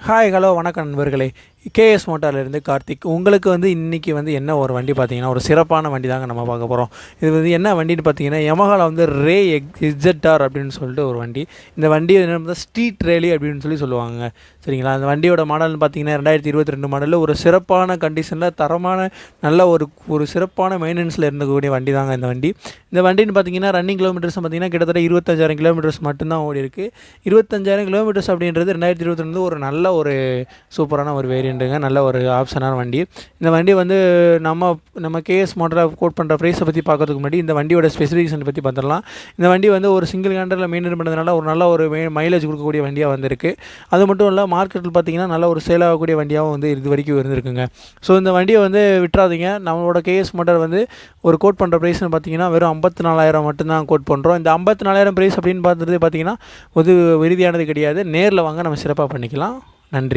Hi hello வணக்கம் நண்பர்களே. KS மோட்டார்லேருந்து Karthik. உங்களுக்கு இன்றைக்கி என்ன ஒரு வண்டி பார்த்தீங்கன்னா, ஒரு சிறப்பான வண்டி தாங்க நம்ம பார்க்க போகிறோம். இது என்ன வண்டின்னு பார்த்தீங்கன்னா, யமஹாவில் ரே இசட்ஆர் அப்படின்னு சொல்லிட்டு ஒரு வண்டி. இந்த வண்டி என்ன ஸ்ட்ரீட் ரேலி அப்படின்னு சொல்லுவாங்க. சரிங்களா? அந்த வண்டியோட மாடல்னு பார்த்தீங்கன்னா 2022 மாடலில் ஒரு சிறப்பான கண்டிஷனில் தரமான நல்ல ஒரு சிறப்பான மெயின்டெனன்ஸில் இருந்தக்கூடிய வண்டி தாங்க இந்த வண்டி. இந்த வண்டின்னு பார்த்தீங்கன்னா ரன்னிங் கிலோமீட்டர்ஸ் பார்த்தீங்கன்னா கிட்டத்தட்ட 25,000 கிலோமீட்டர்ஸ் மட்டும்தான் ஓடி இருக்குது. 25,000 கிலோமீட்டர்ஸ் அப்படின்றது 2022 ஒரு நல்ல ஒரு சூப்பரான ஒரு வேரியண்ட்டுங்க. நல்ல ஒரு ஆப்ஷனான வண்டி. இந்த வண்டி நம்ம கேஎஸ் மோட்டாரை கோட் பண்ணுற ப்ரைஸை பற்றி பார்க்கறதுக்கு முன்னாடி இந்த வண்டியோட ஸ்பெசிஃபிகேஷன் பற்றி பார்த்துடலாம். இந்த வண்டி ஒரு சிங்கிள் ஹேண்டரில் மெயின்டைன் பண்ணுறதுனால ஒரு நல்ல ஒரு மைலேஜ் கொடுக்கக்கூடிய வண்டியாக வந்திருக்கு. அது மட்டும் இல்லை, மார்க்கெட்டில் பார்த்தீங்கன்னா நல்ல ஒரு சேல் ஆகக்கூடிய வண்டியாகவும் இது வரைக்கும் இருந்திருக்குங்க. ஸோ இந்த வண்டியை விட்டுறாதீங்க. நம்மளோட கேஎஸ் மோட்டார் ஒரு கோட் பண்ணுற ப்ரைஸ்னு பார்த்தீங்கன்னா வெறும் 54,000 மட்டும்தான் கோட் பண்ணுறோம். இந்த 54,000 ப்ரைஸ் அப்படின்னு பார்த்தது பார்த்தீங்கன்னா ஒரு விருதியானது கிடையாது. நேரில் வாங்க, நம்ம சிறப்பாக பண்ணிக்கலாம். நன்றி.